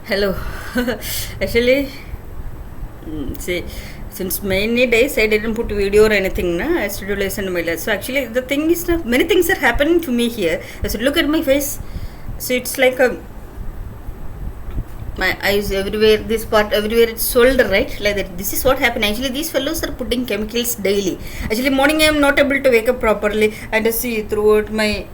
Hello. Actually, see, since many days I didn't put video or anything, na? I still listen to my lesson. So actually, the thing is, many things are happening to me here. I said, look at my face. So it's like my eyes everywhere. This part everywhere. It's shoulder, right? Like that. This is what happened. Actually, these fellows are putting chemicals daily. Actually, morning I am not able to wake up properly, and I see throughout my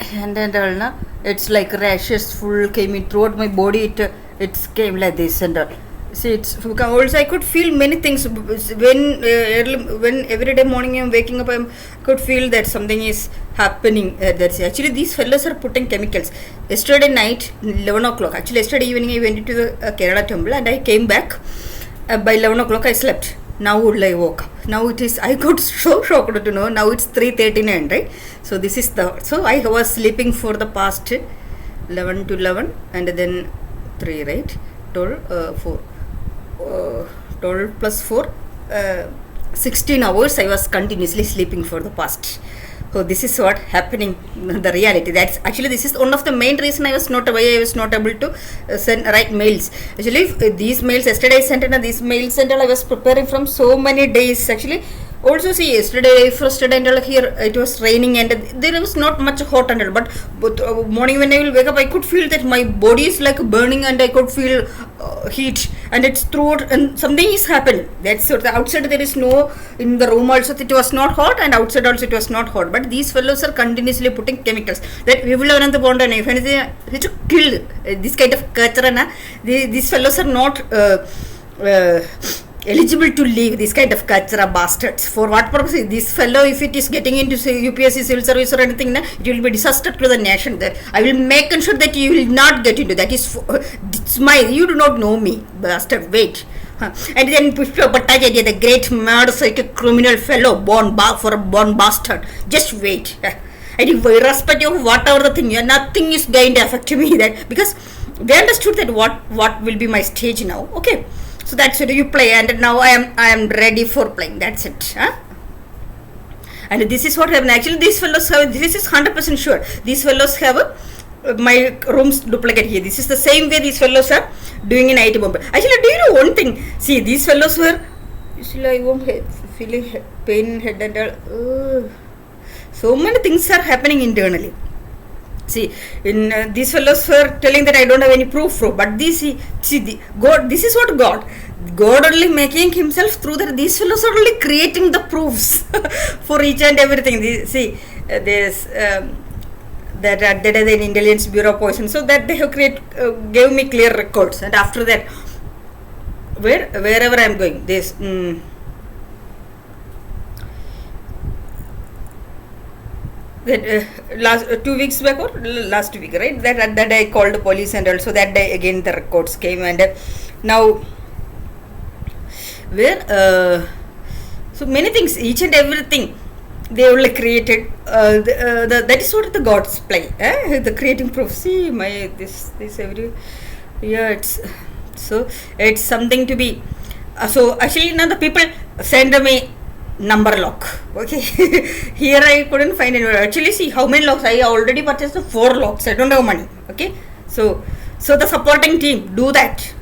hand and all, na, it's like rashes full came in throughout my body. It came like this and all. See, it's also I could feel many things when every day morning I'm waking up. I could feel that something is happening. That's actually these fellows are putting chemicals. Yesterday night, 11 o'clock. Actually, yesterday evening I went to the Kerala temple and I came back. By 11 o'clock I slept. Now I woke up. Now it is. I got so shocked to know. Now it's 3:39, right? So this is the. So I was sleeping for the past 11 to 11 and then 3, right? 12, 4. 12 plus 4, 16 hours I was continuously sleeping for the past. So this is what happening, the reality. That's actually, this is one of the main reason I was not able to write mails. Actually, these mails yesterday I sent, and these mails and all I was preparing from so many days. Actually, also see, yesterday and all, here it was raining and there was not much hot and all, but morning when I will wake up I could feel that my body is like burning and I could feel heat and it's throat and something is happened. That's so the outside there is no, in the room also it was not hot and outside also it was not hot, but these fellows are continuously putting chemicals that we will learn the bond, and if anything to kill this kind of culture. These fellows are not eligible to leave this kind of kachara bastards. For what purpose? This fellow, if it is getting into say UPSC civil service or anything, it will be disaster to the nation. That I will make sure that you will not get into. That is it's my, you do not know me, bastard. Wait. And then Pushpa Bhattacharya, the great murder psychic criminal fellow, born bastard. Just wait. And irrespective of whatever the thing, nothing is going to affect me. That because they understood that what will be my stage now. Okay. So that's it, you play, and now I am ready for playing. That's it. And this is what happened. Actually, these fellows have, this is 100% sure. These fellows have my room's duplicate here. This is the same way these fellows are doing in IITB. Actually, do you know one thing? See, these fellows were, I won't feeling pain in head and all. So many things are happening internally. See, in these fellows were telling that I don't have any proof, but God, this is what God only making himself through that. These fellows are only creating the proofs for each and everything. There's that did an intelligence bureau person, so that they have gave me clear records, and after that, wherever I am going, this. That last 2 weeks back or last week, right? That day I called the police, and also that day again the records came, and now so many things, each and everything they only created. That is what the gods play, the creating proof. See my this every, yeah, it's something to be. So actually now the people send me number lock. Okay. Here I couldn't find anywhere. Actually, see how many locks I already purchased. 4 locks. I don't have money. Okay. So the supporting team do that.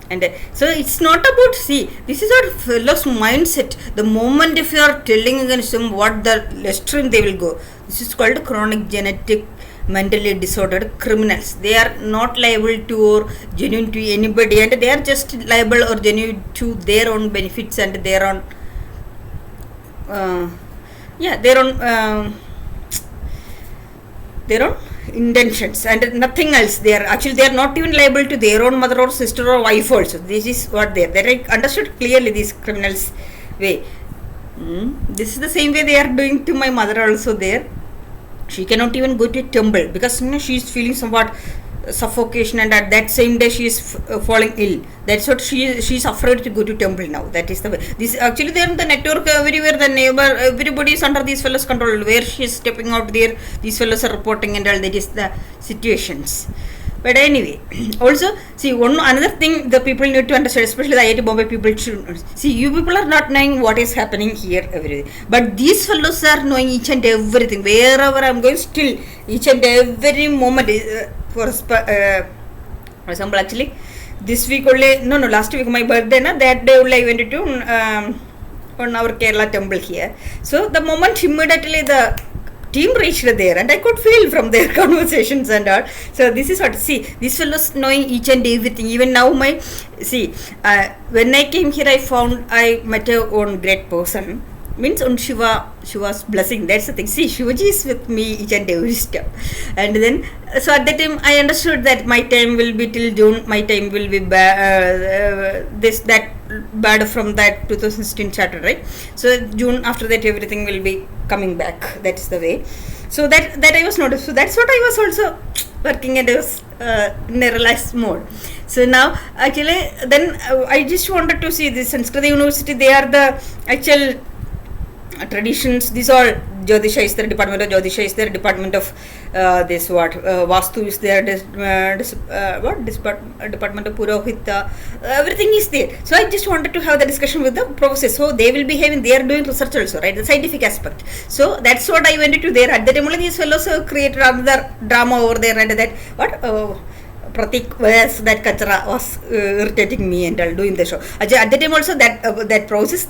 And so it's not about, see, this is our fellow's mindset. The moment if you are telling against them what the extreme they will go. This is called chronic genetic mentally disordered criminals. They are not liable to or genuine to anybody, and they are just liable or genuine to their own benefits and their own their own intentions and nothing else. They are not even liable to their own mother or sister or wife also. This is what they are understood clearly, these criminals way. This is the same way they are doing to my mother also. There she cannot even go to a temple because she is feeling somewhat suffocation, and at that same day she is falling ill. That's what she is afraid to go to temple now. That is the way. This actually, they are the network everywhere, the neighbor, everybody is under these fellows control. Where she is stepping out there, these fellows are reporting and all. That is the situations. But anyway, also see another thing the people need to understand, especially the IIT Bombay people should see. You people are not knowing what is happening here, everything, but these fellows are knowing each and everything. Wherever I'm going, still each and every moment for example, actually this week only, no, last week my birthday, that day only I went to on our Kerala temple here. So the moment immediately the team reached there, and I could feel from their conversations and all. So this is what, see, these fellows knowing each and everything. Even now when I came here, I met a one great person, means on Shiva was blessing, that's the thing. See, Shivaji is with me each and every step. And then so at that time I understood that my time will be till June, my time will be that bad from that 2016 charter, right? So June, after that everything will be coming back, that's the way. So that I was noticed. So that's what I was also working, and I was in a relaxed mode. So now actually then I just wanted to see this Sanskrit University, they are the actual traditions. These all Jyotisha is there, department of Jyotisha is there, department of this what Vastu is there, department of Purohita, everything is there. So I just wanted to have the discussion with the professors. So they will be having, they are doing research also, right, the scientific aspect. So that's what I went to there. At the time only these fellows created another drama over there, and that Pratik, whereas that Kachara was irritating me and doing the show. At the time also that process,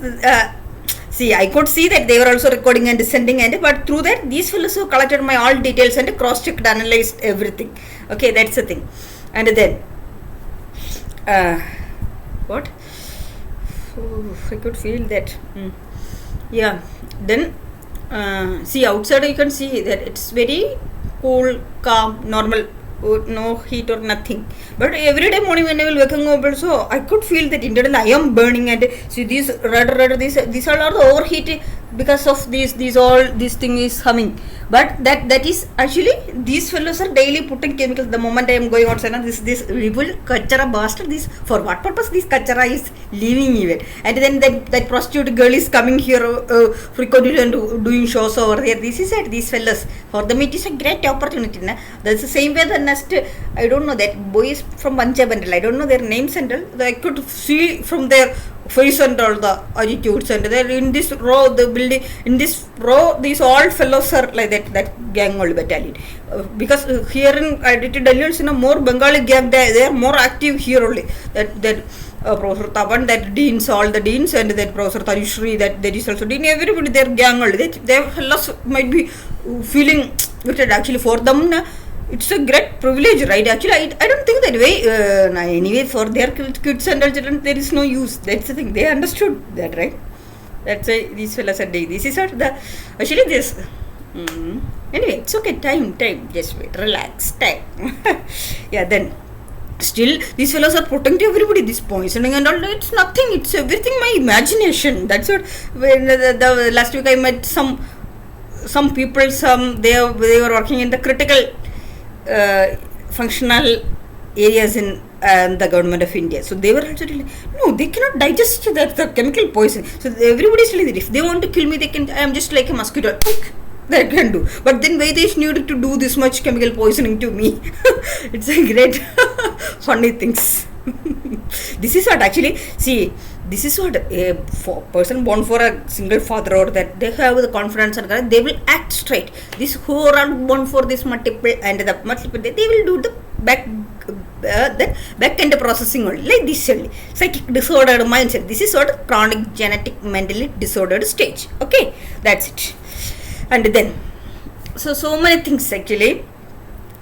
see, I could see that they were also recording and sending, but through that these fellows who collected my all details and cross-checked, analyzed everything. Okay, that's the thing. And then what? I could feel that. Yeah. Then see, outside you can see that it's very cool, calm, normal. No heat or nothing, but every day morning when I will waking up also I could feel that internally I am burning. And see, these red these all are the overheat because of this thing is humming. But that is actually these fellows are daily putting chemicals. The moment I am going outside, this Vipul Kachara bastard, this for what purpose this Kachara is leaving even. And then that prostitute girl is coming here frequently and doing shows over there. This is it, these fellows, for them it is a great opportunity. That's the same way the next, I don't know, that boys from Panchabandal, I don't know their names and all, I could see from their face and all the attitudes. And they're in this row, the building, in this row, these all fellows are like that gang old battalion. Because here in IITD also, more Bengali gang, they are more active here only. That Professor Taban, that deans, all the deans, and that Professor Tarishri, that there is also dean, everybody, they are gang old. They fellows might be feeling wicked. Actually for them, it's a great privilege, right? Actually I don't think that way. Anyway, for their kids and children there is no use. That's the thing, they understood that, right? That's why these fellows are doing. This is what the actually this anyway, it's okay, time, just wait, relax, time. Yeah, then still these fellows are protecting everybody, this poisoning and all. It's nothing, it's everything my imagination. That's what, when the last week I met some people, they were working in the critical functional areas in the government of India. So they were actually, no, they cannot digest the chemical poison. So everybody is telling that if they want to kill me, they can. I am just like a mosquito. They can do. But then why they needed to do this much chemical poisoning to me? It's a great funny things. This is what actually, see, this is what a person born for a single father, or that they have the confidence and they will act straight. This who are born for this multiple and the multiple, they will do the back end processing only, like this only. Psychic disordered mindset. This is sort of chronic genetic mentally disordered stage. Okay, that's it. And then so many things actually.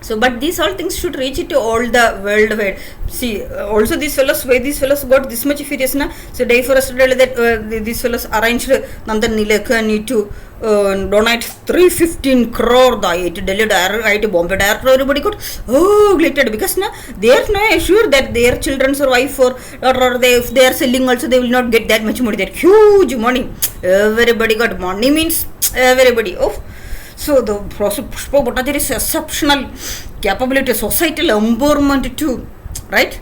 So, but these all things should reach it to all the worldwide. See, also these fellows, why these fellows got this much furious na? So, day for us that these fellows arranged Nandan Sreelekha need to donate 315 crore. The IIT Bombay director, everybody got glittered because na they are not sure that their children's or wife or if they are selling also, they will not get that much money. That huge money. Everybody got money, means everybody. Oh. So the Pushpa Bhattacharya is exceptional capability, societal empowerment too, right?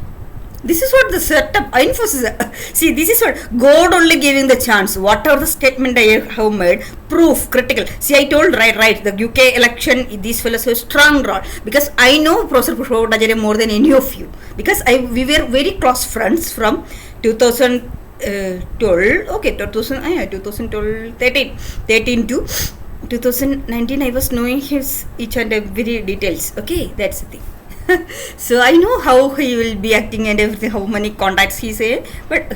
This is what the setup enforces. See, this is what God only giving the chance. Whatever the statement I have made, proof, critical. See, I told right, the UK election, these fellows have strong role. Because I know Professor Pushpavadacharya more than any of you. Because we were very close friends from 2012, okay, 2012, 13 to 2019. I was knowing his each and every details. Okay, that's the thing. So I know how he will be acting and everything, how many contacts he say, but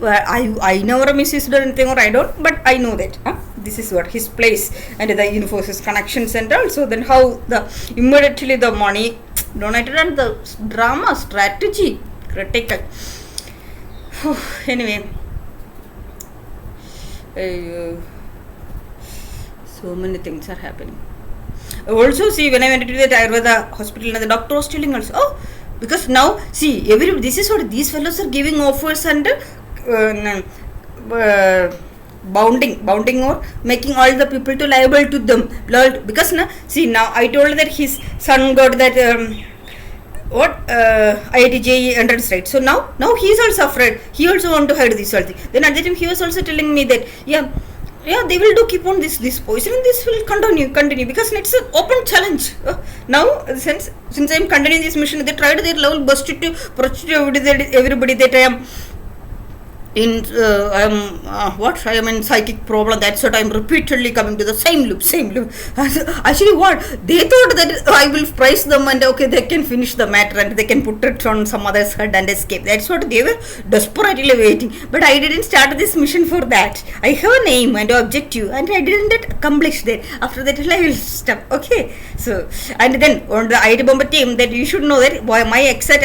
I never misused or anything, or I don't, but I know that this is what his place and the Infosys connections and also then how the immediately the money donated and the drama strategy critical. Anyway, so many things are happening. Also, see, when I went to the Ayurveda hospital, the doctor was telling also, because now, see, this is what these fellows are giving offers and bounding or making all the people to liable to them. Because now, see, now I told that his son got that IITJ entrance, right? So now he is also afraid. He also want to hide this whole thing. Then at that time he was also telling me that they will do keep on this poison and this will continue because it's an open challenge. Now since I am continuing this mission, they tried their level best to approach everybody that I am in I am in psychic problem. That's what I am repeatedly coming to the same loop. Actually, what they thought that I will price them and okay, they can finish the matter and they can put it on some other's head and escape. That's what they were desperately waiting. But I didn't start this mission for that. I have a name and objective, and I didn't accomplish that. After that, I will stop. Okay. So and then on the IIT Bombay team, that you should know that my exit.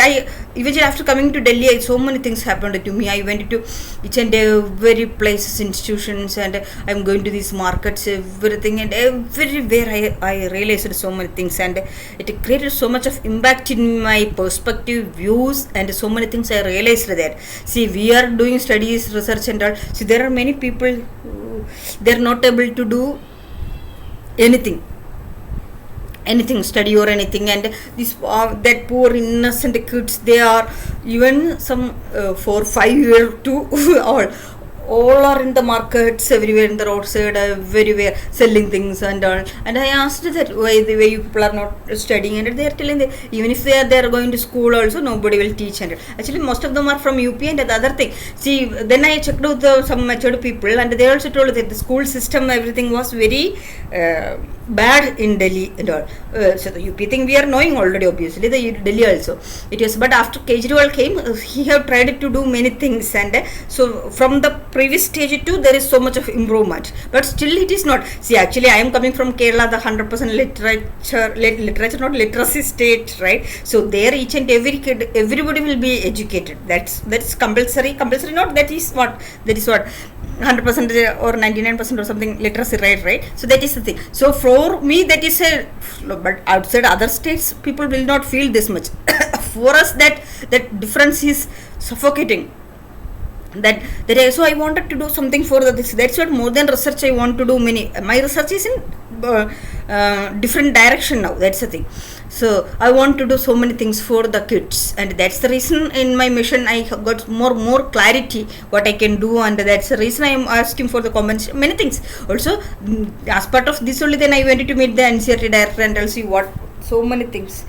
Eventually after coming to Delhi, so many things happened to me. I went to each and every places, institutions, and I'm going to these markets, everything, and everywhere I realized so many things, and it created so much of impact in my perspective, views, and so many things I realized that. See, we are doing studies, research and all. See, there are many people they're not able to do anything, study or anything, and this that poor innocent kids, they are even some 4-5 years to all are in the markets, everywhere in the roadside, everywhere selling things and all. And I asked that why the way you people are not studying, and they are telling that even if they are going to school also, nobody will teach. And actually most of them are from UP. And the other thing, see, then I checked out some matured people, and they also told that the school system, everything was very bad in Delhi and all. So the UP thing we are knowing already, obviously the Delhi also it is, but after Kejriwal came, he have tried to do many things, and so from the previous stage too there is so much of improvement, but still it is not. See, actually I am coming from Kerala, the 100% literature not literacy state, right? So there each and every kid, everybody will be educated. That's compulsory not, that is what 100% or 99% or something literacy rate, right? So that is the thing. So for me that is but outside other states people will not feel this much. For us that difference is suffocating. That so I wanted to do something for this. That's what more than research I want to do. My research is in different direction now. That's the thing. So I want to do so many things for the kids, and that's the reason in my mission I got more clarity what I can do, and that's the reason I am asking for the comments, many things. Also as part of this only, then I went to meet the NCERT director and I'll see what so many things.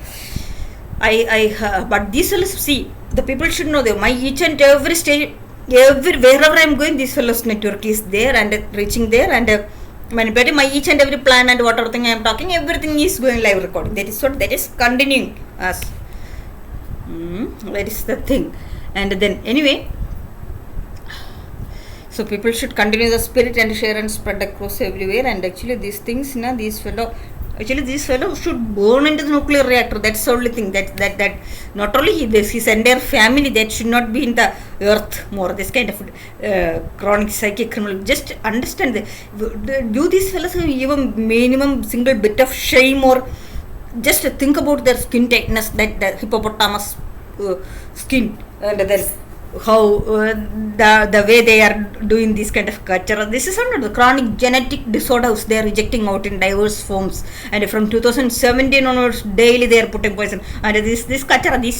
But this will see, the people should know that my each and every stage, wherever I am going, this fellow's network is there and reaching there, and my each and every plan and whatever thing I am talking, everything is going live recording. That is what that is continuing as that is the thing. And then anyway, so people should continue the spirit and share and spread across everywhere. And actually these things, this fellow should burn into the nuclear reactor. That's the only thing. That not only his entire family, that should not be in the earth more. This kind of chronic psychic criminal. Just understand that. Do these fellows have even minimum single bit of shame, or just think about their skin tightness, that the hippopotamus skin, and then how the way they are doing this kind of culture. This is under the chronic genetic disorders they are rejecting out in diverse forms, and from 2017 onwards daily they are putting poison. And this culture, the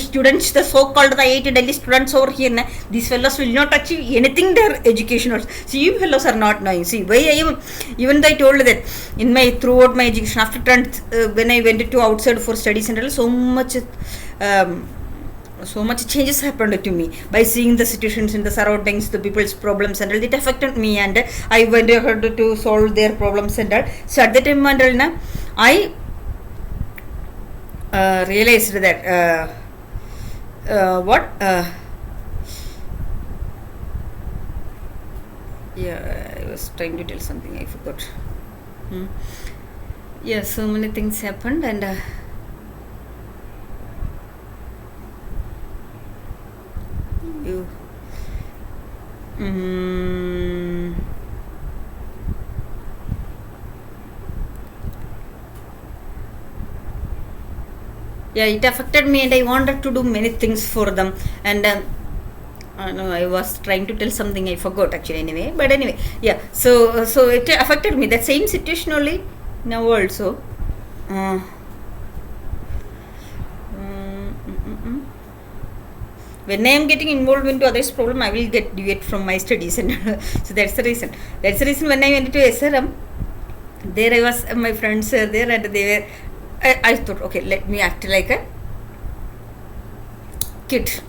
students, the so-called the IIT Delhi students over here, these fellows will not achieve anything their education. See, you fellows are not knowing. See, why I am, even though I told that in my throughout my education after 10th, when I went to outside for studies and all, so much changes happened to me by seeing the situations in the surroundings, the people's problems and all. It affected me, and I went ahead to solve their problems and all. So at that time and all, I realized that I was trying to tell something, I forgot. Yeah, so many things happened, and it affected me, and I wanted to do many things for them, and no, I was trying to tell something, I forgot actually. But anyway, yeah, so it affected me, that same situation only now also. When I am getting involved into others' problem, I will get deviate from my studies, and so that's the reason. That's the reason when I went to SRM, there I was, my friends were there, and they were. I thought, okay, let me act like a kid,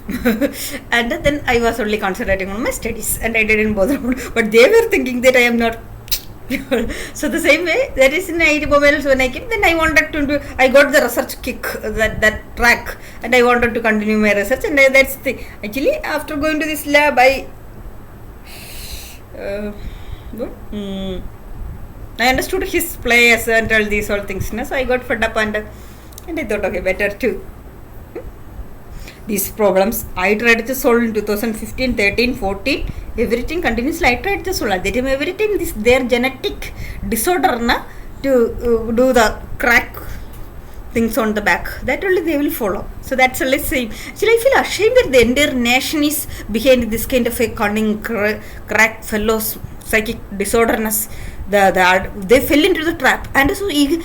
and then I was only concentrating on my studies, and I didn't bother. But they were thinking that I am not. So the same way, that is in IIT Bombay when I came, then I wanted to do, I got the research kick, that track, and I wanted to continue my research, and that's the, actually after going to this lab, I understood his players and all these all things, so I got fed up, and I thought, okay, better to these problems I tried to solve in 2015, 13, 14, everything continuously I tried to solve. At that time, every time their genetic disorder to do the crack things on the back, that only they will follow. So that's only same. Actually, I feel ashamed that the entire nation is behind this kind of a cunning crack fellows psychic disorderness. They fell into the trap, and so daily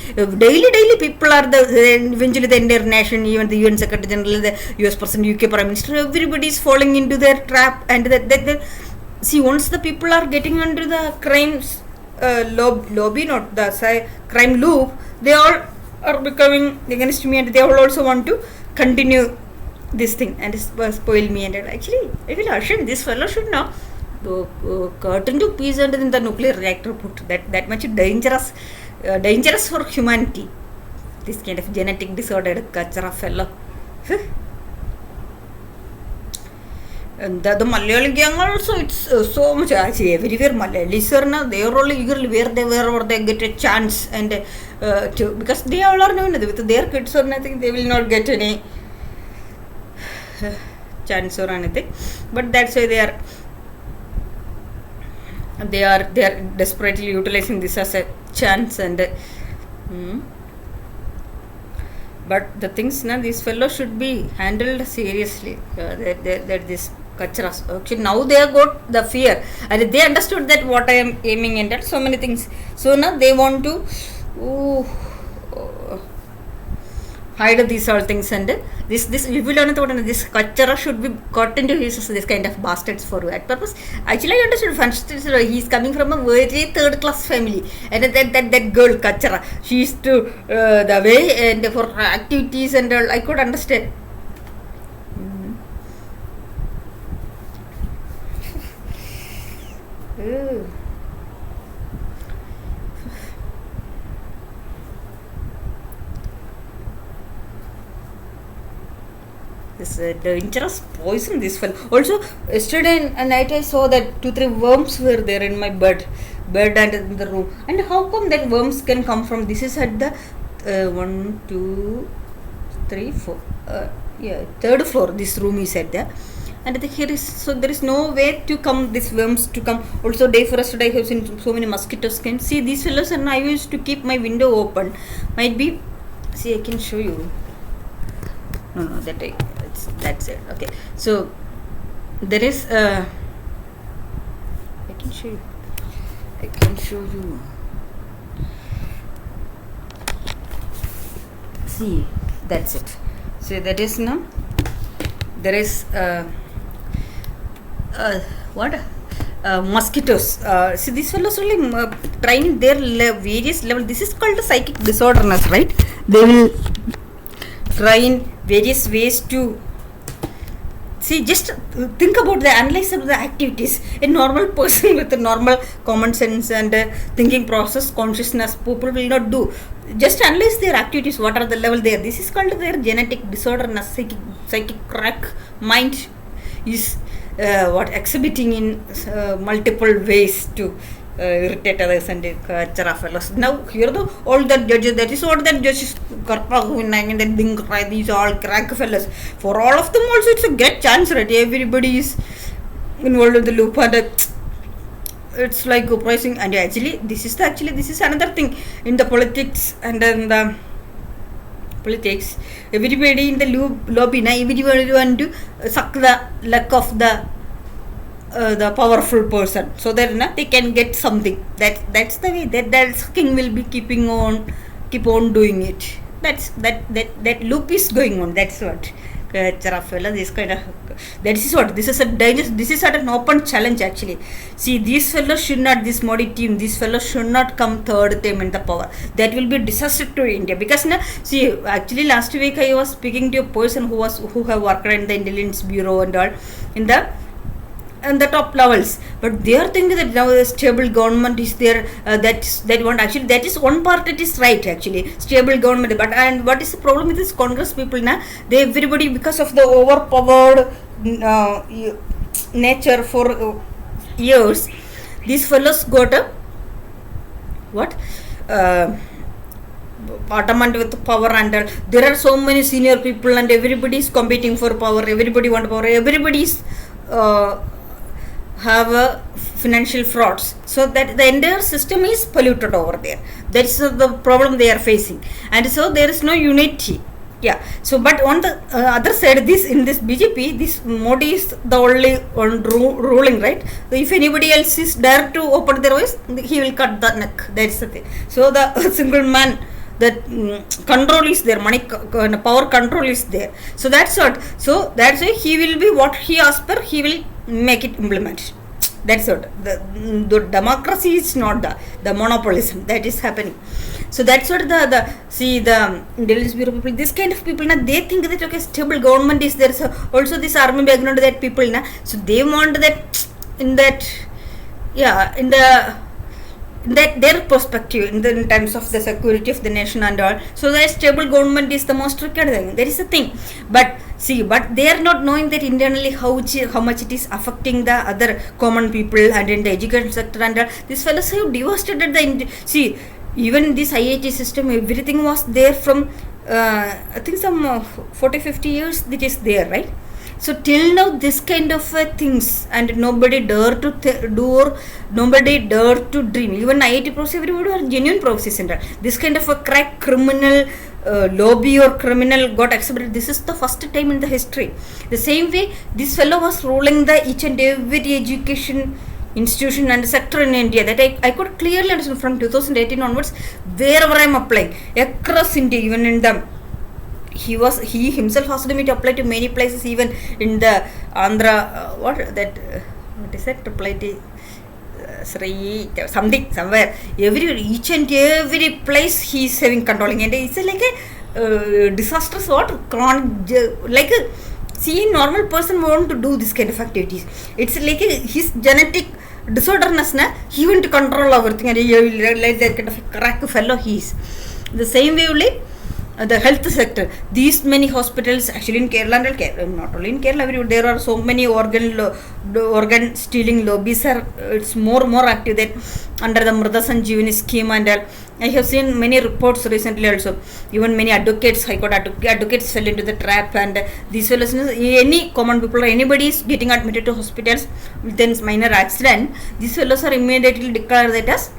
people are eventually the entire nation, even the UN Secretary General, the US President, UK Prime Minister, everybody is falling into their trap. And see, once the people are getting under the crimes lobby, not the crime loop, they all are becoming against me, and they all also want to continue this thing and spoil me. And actually, I feel ashamed. This fellow should know. Cut into pieces and in the nuclear reactor put, that much dangerous for humanity, this kind of genetic disordered kachara fellow. And the Malayali gang also, it's so much, actually everywhere Malayalis are now, they are all eagerly wherever they get a chance, and because they all are known with their kids or nothing, they will not get any chance or anything, but that's why they are desperately utilizing this as a chance. And but the things now, these fellows should be handled seriously, that this kacharas, actually now they have got the fear, and they understood that what I am aiming at, that so many things, so now they want to hide these all things. And this Vipul, this kachara should be got into his this kind of bastards for that purpose. Actually, I understood he is coming from a very third class family, and that girl kachara, she used to the way and for activities and all, I could understand. This dangerous poison, this fellow. Also, yesterday night I saw that 2-3 worms were there in my bed and in the room. And how come that worms can come from? This is at the 1, 2, 3, 4. Third floor. This room is at there. And here is, so there is no way to come, these worms to come. Also, day for us today I have seen so many mosquitoes came. See, these fellows, and I used to keep my window open. Might be, see, I can show you. No, that That's it. Okay. So there is I can show you. See, that's it. So that is now. There is what? Mosquitoes. See, these fellows only trying their various level. This is called psychic disorderness, right? They will try in various ways to see. Just think about the analyze of the activities. A normal person with a normal common sense and thinking process, consciousness, people will not do. Just analyze their activities. What are the level there? This is called their genetic disorderness. Psychic crack mind is exhibiting in multiple ways to irritate others and chara fellows. Now here the all the judges, that is what that judges and then these all crack fellows. For all of them also it's a great chance, right? Everybody is involved in the loop and it's like uprising. And actually this is another thing in the politics and then the politics. Everybody in the lobby now, everybody want to suck the luck of the powerful person, so that they can get something. That's the way that sucking will be keep on doing it. That loop is going on. That's what this kind of this is a dangerous, this is an open challenge actually. See, these fellows should not, this Modi team, these fellows should not come third time in the power. That will be a disaster to India, because see, actually last week I was speaking to a person who have worked in the intelligence bureau and all in the top levels, but they are thinking that now a stable government is there. That is one part. It is right actually, stable government. But and what is the problem with this Congress people now? They everybody, because of the overpowered nature for years, these fellows got a adamant with power, and there are so many senior people and everybody is competing for power. Everybody want power. Everybody is have financial frauds, so that the entire system is polluted over there. That's the problem they are facing, and so there is no unity. Yeah. So, but on the other side, in this BJP, this Modi is the only one ruling, right? So if anybody else is dare to open their voice, he will cut the neck. That's the thing. So the single man, that control is there, money power control is there. So that's what. So that's why he will be what he asks for, he will make it implement. That's what. The democracy is not the monopolism that is happening. So that's what the intelligence bureau people, this kind of people, they think that okay, stable government is there. So also this army background, that people so they want that in their perspective in terms of the security of the nation and all. So that stable government is the most required thing. That is the thing. But they are not knowing that internally how much it is affecting the other common people and in the education sector and all. These fellows have devastated even this IIT system. Everything was there from I think some 40-50 years that is there, right? So till now this kind of things, and nobody dare to do, or nobody dare to dream. Even IIT professors, everybody are genuine professors and this kind of a crack criminal lobby or criminal got accepted. This is the first time in the history. The same way this fellow was ruling the each and every education institution and sector in India, that I could clearly understand from 2018 onwards, wherever I am applying across India, even in the he himself asked me to apply to many places, even in the Andhra, what is that, apply to somewhere, each and every place he is having controlling, and it's like a disastrous like a normal person want to do this kind of activities. It's like his genetic disorderness, he want to control everything, and he will realize that kind of a crack fellow he is. The same way only the health sector, these many hospitals actually in Kerala and not only in Kerala, there are so many organ stealing lobbies it's more active than under the Mrida Sanjeevani scheme, and I have seen many reports recently also. Even many advocates, high court advocates fell into the trap, and these fellows, any common people or anybody is getting admitted to hospitals with a minor accident, these fellows are immediately declared that as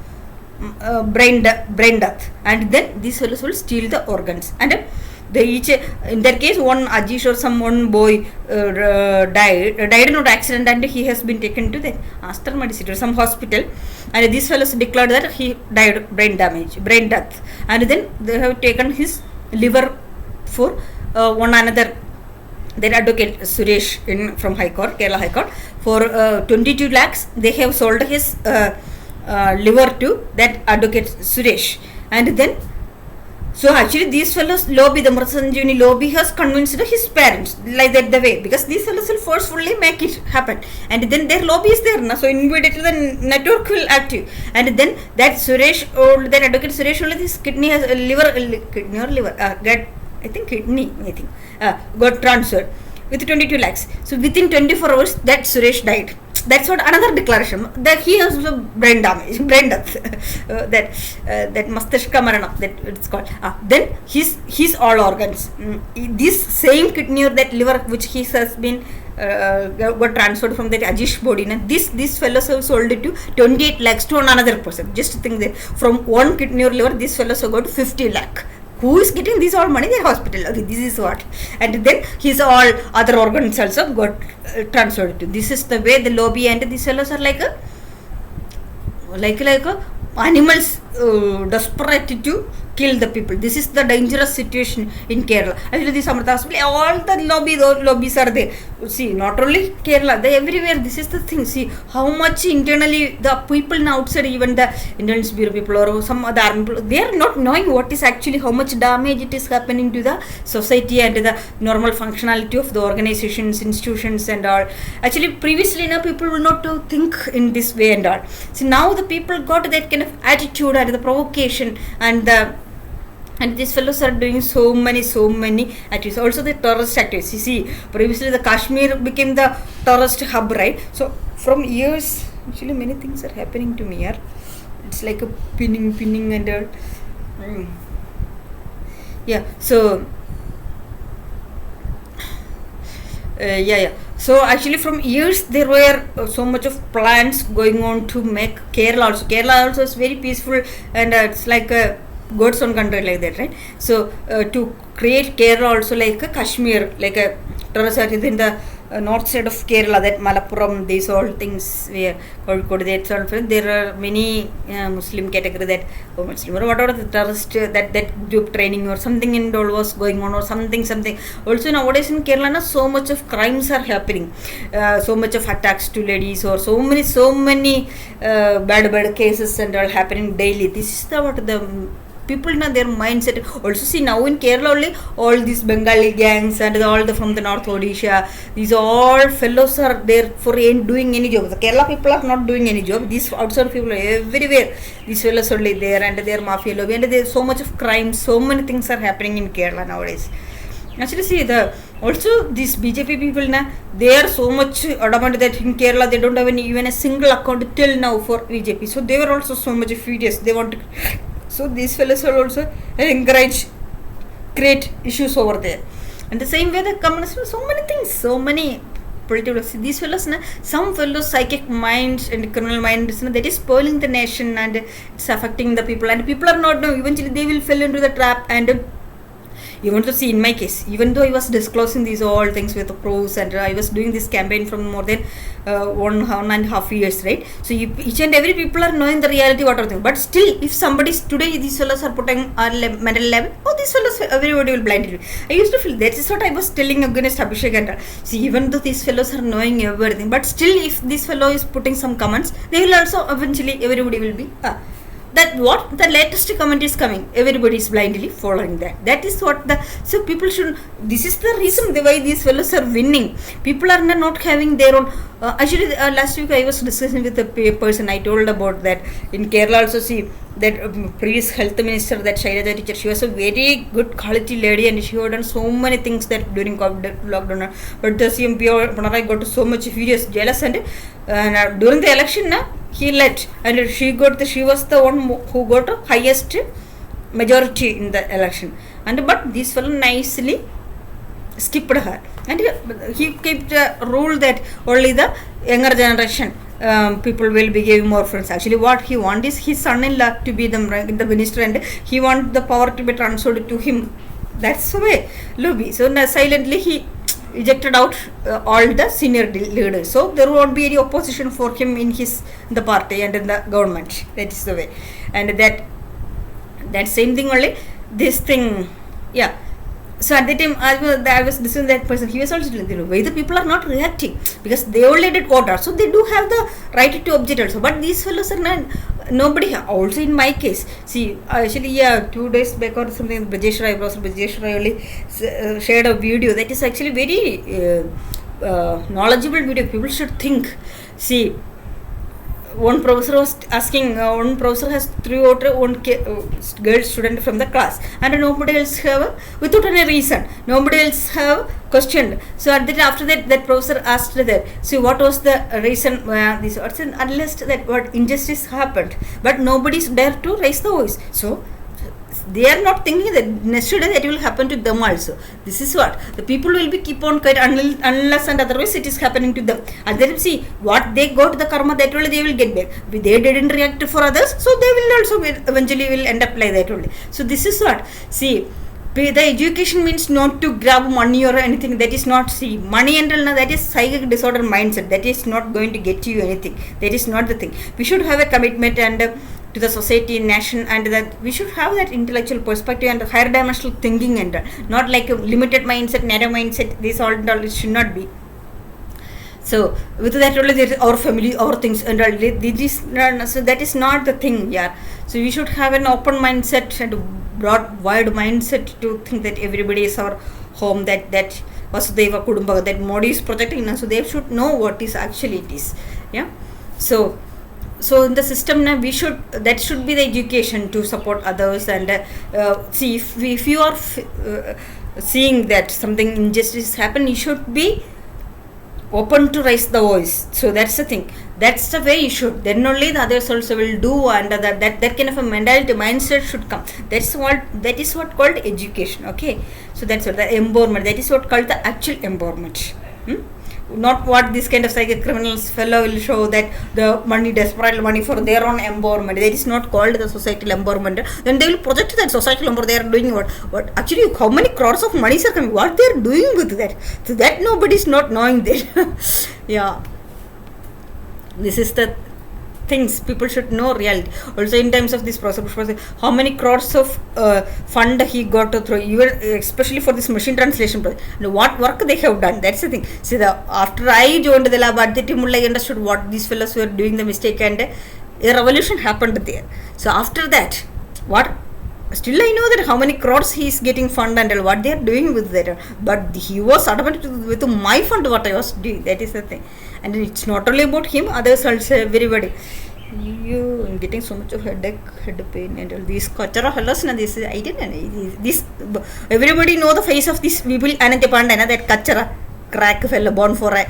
brain death, and then these fellows will steal the organs, and they each, in that case, one Ajish or some one boy died in an accident, and he has been taken to the Astar Medicine or some hospital, and these fellows declared that he died brain death, and then they have taken his liver for one another, their advocate Suresh from High Court, Kerala High Court, for 22 lakhs. They have sold his liver to that advocate Suresh, and then so actually these fellows lobby, the Mursanjuni lobby has convinced his parents like that the way, because these fellows will forcefully make it happen, and then their lobby is there now, so immediately the network will active, and then that Suresh or that advocate Suresh only this kidney has got transferred with 22 lakhs. So within 24 hours that Suresh died. That's what another declaration, that he has brain death, that Mastishka Marana, that it's called. Then his all organs, this same kidney or that liver which he has been got transferred from that Ajish body, and this fellows have sold it to 28 lakhs to another person. Just think that from one kidney or liver, these fellows have got 50 lakh. Who is getting this all money? Their hospital. Okay, this is what. And then his all other organs also got transferred to. This is the way the lobby and these fellows are like animals desperate to kill the people. This is the dangerous situation in Kerala. Actually, this Amrita Hospital, all the lobbies are there. See, not only Kerala, they everywhere. This is the thing. See how much internally the people outside, even the Intelligence Bureau people or some other army people, they are not knowing what is actually, how much damage it is happening to the society and the normal functionality of the organizations, institutions and all. Actually, previously, people will not think in this way and all. See, now the people got that kind of attitude and the provocation, and these fellows are doing so many activities. Also the terrorist activities. You see, previously the Kashmir became the terrorist hub, right? So from years, actually many things are happening to me here. It's like a pinning and all. Yeah, so so actually from years there were so much of plans going on to make Kerala also is very peaceful, and it's like a God's own country like that, right? So to create Kerala also like a Kashmir, like a terrorist area in the north side of Kerala, that Malappuram, these all things where that's all. There are many Muslim category that Muslim or whatever the terrorist that group training or something and all was going on or something. Also nowadays in Kerala, so much of crimes are happening, so much of attacks to ladies or so many bad cases and all happening daily. This is what the people in their mindset. Also see, now in Kerala only all these Bengali gangs and all the from the North Odisha, these all fellows are there for doing any job. The Kerala people are not doing any job. These outside people are everywhere. These fellows are only there, and their mafia lobby, and there is so much of crime, so many things are happening in Kerala nowadays. Actually see, also these BJP people they are so much adamant that in Kerala they don't have even a single account till now for BJP. So they were also so much furious. They want to. So these fellows will also create issues over there. And the same way the communists, so many things, so many political. These fellows, some fellows psychic minds and criminal minds, that is spoiling the nation, and it's affecting the people. And people are not know. Eventually they will fall into the trap. And you want to see, in my case, even though I was disclosing these all things with the pros, and I was doing this campaign from more than 1.5 years, right? So each and every people are knowing the reality, what are things. But still, if somebody today, these fellows are putting our mental level, these fellows, everybody will blindly. I used to feel that is what I was telling against Abhishek and see, even though these fellows are knowing everything, but still, if this fellow is putting some comments, they will also eventually, everybody will be that what the latest comment is coming, everybody is blindly following that is what so people should, this is the reason why these fellows are winning. People are not having their own actually last week I was discussing with a person. I told about that in Kerala also. See, that previous health minister, that Shailaja teacher, she was a very good quality lady, and she had done so many things that during COVID lockdown. But the CMP Panarai got so much furious, jealous, and during the election he let, and she was the one who got the highest majority in the election. And but this fellow nicely skipped her, and he kept a rule that only the younger generation people will be giving more friends. Actually what he wants is his son-in-law to be the minister, and he wants the power to be transferred to him. That's the way. Lobby. So silently he ejected out all the senior leaders. So there won't be any opposition for him in the party and in the government. That is the way. And that same thing only. This thing, yeah. So at the time I was listening to that person, he was also telling why the people are not reacting, because they already did order, so they do have the right to object also. But these fellows are not, nobody. Also in my case, see, actually 2 days back or something, Professor Brajesh Rai only shared a video that is actually very knowledgeable video. People should think. See, one professor was asking, one professor has threw out one girl student from the class, and nobody else have, without any reason, nobody else have questioned. So after that professor asked that, see, what was the reason this, unless that what injustice happened, but nobody is there to raise the voice. So they are not thinking that next day that will happen to them also. This is what the people will be keep on quiet unless and otherwise it is happening to them. And then see what they got the karma, that only they will get back. They didn't react for others, so they will also eventually will end up like that only. So this is what, see, the education means not to grab money or anything. That is not, see, money and all, that is psychic disorder mindset. That is not going to get you anything. That is not the thing. We should have a commitment and to the society, nation, and that we should have that intellectual perspective and higher dimensional thinking, and not like a limited mindset, narrow mindset. This all should not be. So with that only there is our family, our things, and all this. So that is not the thing. Yeah. So we should have an open mindset and broad, wide mindset to think that everybody is our home. That Vasudeva Kudumba, that Modi is protecting us. So they should know what is actually it is. Yeah. So in the system now, that should be the education to support others, and see, if you are seeing that something injustice happen, you should be open to raise the voice. So that's the thing. That's the way you should. Then only the others also will do, and that kind of a mentality, mindset should come. That is what called education. Okay. So that's what the empowerment. That is what called the actual empowerment. Not what this kind of psychic criminals fellow will show, that the money, desperate money for their own empowerment. That is not called the societal empowerment. Then they will project that societal empowerment. They are doing what actually, how many crores of money are coming, what they are doing with that. So that nobody is not knowing that. Yeah, this is the things people should know reality. Also in terms of this process, how many crores of fund he got to throw, even especially for this machine translation process, and what work they have done. That's the thing. See, after I joined the lab, at the time I understood what these fellows were doing the mistake, and a revolution happened there. So after that, still I know that how many crores he is getting fund and what they are doing with that. But he was automatic with my fund what I was doing. That is the thing. And it's not only about him, others also, everybody. I'm getting so much of headache, head pain, and all these kachara fellows. This I didn't. This everybody know the face of this Vipul Anantapanda, that kachara crack fellow born for a.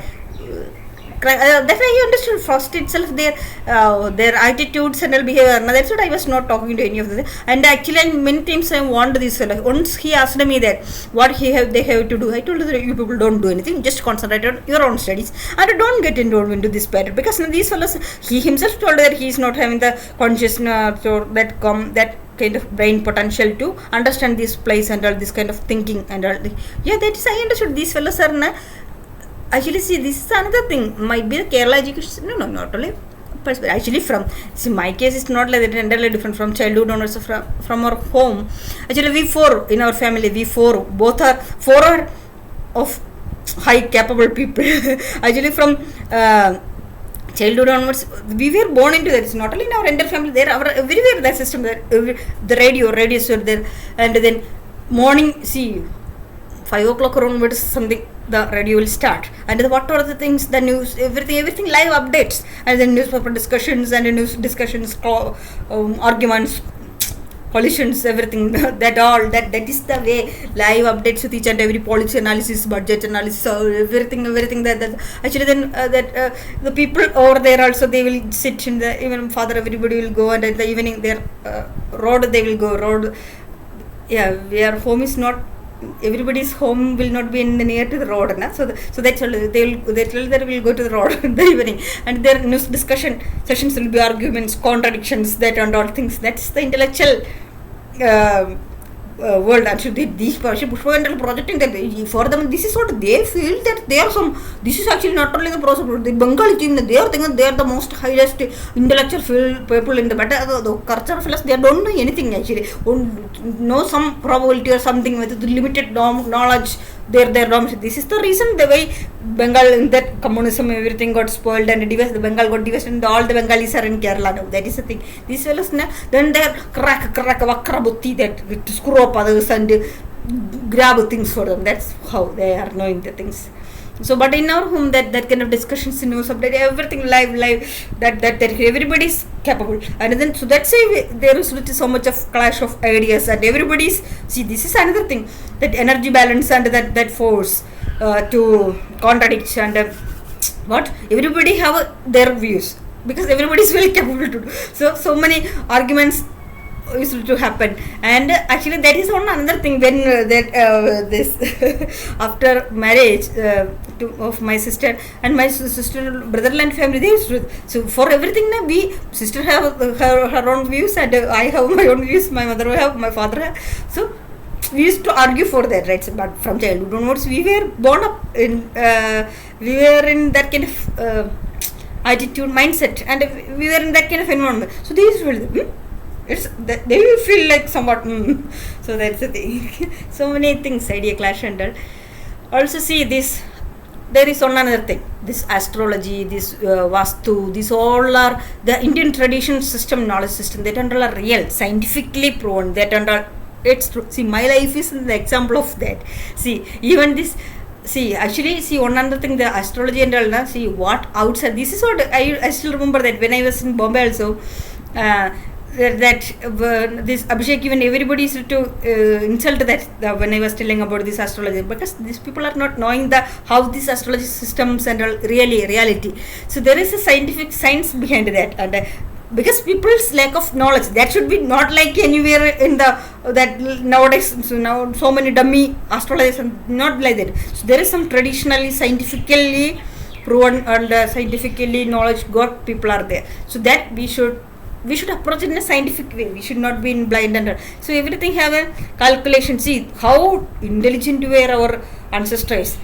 That I understood first itself, their attitudes and behavior. Now that's what I was not talking to any of them. And actually, many times I warned this fellow. Once he asked me that what they have to do, I told him that you people don't do anything. Just concentrate on your own studies and don't get involved into this pattern. Because these fellows, he himself told that he is not having the consciousness or that kind of brain potential to understand this place and all this kind of thinking and all. Yeah, that is I understood. These fellows are actually, see, this is another thing. Might be the Kerala education. No, not only. Actually, my case is not like that, entirely different from childhood onwards, from our home. Actually, we four in our family, both are of high capable people. Actually, from childhood onwards, we were born into that. It's not only in our entire family, there, everywhere that system, there, the radios were there, and then morning, see, 5 o'clock onwards, something, the radio will start, and what are the things, the news, everything live updates, and then newspaper discussions and news discussions, arguments, collisions, everything. that is the way, live updates with each and every policy analysis, budget analysis, everything that actually then the people over there also, they will sit in the, even father, everybody will go, and at the evening their road, they will go. Yeah, where home is not, everybody's home will not be near to the road, so that's all. They will go to the road in the evening, and their news discussion sessions will be arguments, contradictions, that and all things. That's the intellectual world. Actually, these Pushpa projecting that for them, this is what they feel, that they are some. This is actually not only the process, but the Bengali team. They are thinking they are the most highest intellectual people in the better the culture of us. They don't know anything actually. Know some probability or something with the limited knowledge. Their this is the reason the way Bengal in that communism everything got spoiled and the Bengal got divided and all the Bengalis are in Kerala now. That is the thing. These fellows then they're crack vakra butti that to screw up others and grab things for them. That's how they are knowing the things. So, but in our home, that kind of discussions in news update, everything live, that everybody is capable, and then so that's why there is so much of clash of ideas, and everybody's see. This is another thing, that energy balance and that force to contradict and what everybody have their views, because everybody is very capable to do. So many arguments used to happen, and actually that is one another thing when this after marriage of my sister and my sister brother-in-law family, they used to, so for everything we sister have her own views and I have my own views, my mother have, my father have, so we used to argue for that, right? So, but from childhood onwards we were born up in we were in that kind of attitude, mindset, and we were in that kind of environment, so they used to they will feel like somewhat so that's the thing. So many things, idea clash and all. Also see this, there is one another thing, this astrology, this vastu, these all are the Indian tradition system, knowledge system, that and all are real, scientifically proven, that and all, it's true. See, my life is an example of that. See, even this, see, actually, see, one another thing, the astrology and all, see what outside, this is what I still remember that when I was in Bombay also, this Abhishek, even everybody used to insult that when I was telling about this astrology, because these people are not knowing how these astrology systems and all really reality. So there is a scientific science behind that, and because people's lack of knowledge, that should be not like anywhere in that nowadays. So now so many dummy astrologers, and not like that. So there is some traditionally scientifically proven and scientifically knowledge got people are there. So that we should approach it in a scientific way. We should not be in blind under. So everything have a calculation. See how intelligent were our ancestors.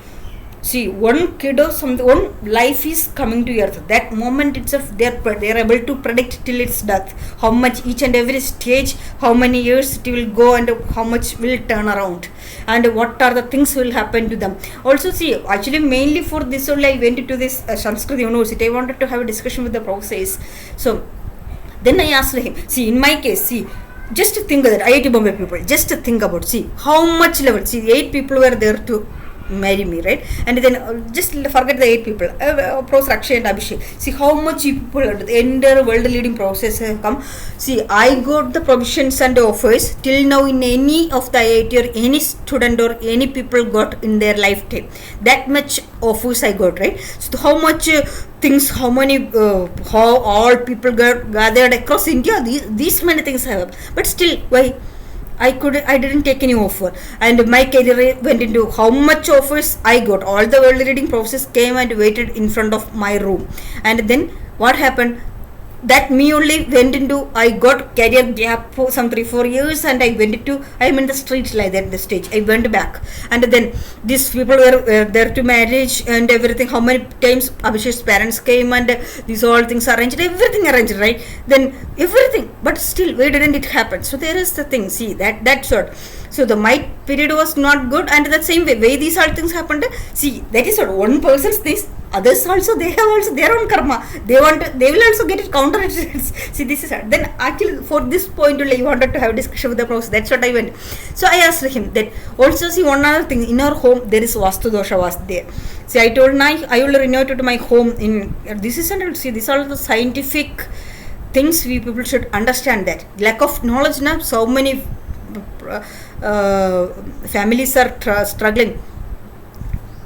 See, one kid or something, one life is coming to earth. That moment itself, they are able to predict till its death. How much each and every stage, how many years it will go, and how much will turn around, and what are the things will happen to them. Also, see, actually, mainly for this only, I went into this Sanskrit University. I wanted to have a discussion with the professors. So then I asked him, see, in my case, see, just think of that, IIT Bombay people, just think about, see, how much level, see, 8 people were there to marry me, right? And then just forget the 8 people, Professor Akshay and Abhishek. See how much people, the entire world leading process have come. See, I got the provisions and offers till now in any of the IIT or any student or any people got in their lifetime. That much offers I got, right? So how much things, how many, how all people got gathered across India, these many things I have. But still, why? I didn't take any offer, and my career went into how much offers I got. All the world reading professors came and waited in front of my room, and then what happened? That me only went into, I got career gap for some 3-4 years, and I went into, I am in the streets like that, the stage. I went back, and then these people were there to marriage and everything. How many times Abhishek's parents came and these all things arranged, everything arranged, right? Then everything, but still, why didn't it happen? So there is the thing, see, that sort. So the my period was not good, and that same way these all things happened. See, that is what one person's this. Others also, they have also their own karma. They will also get it counter. See, this is hard. Then actually for this point only, I wanted to have a discussion with the professor. That's what I went. So I asked him that also, see, one other thing, in our home there is vastu dosha was there. See, I told I will renovate to my home in this is, and see, these are the scientific things we people should understand. That lack of knowledge now, so many families are struggling.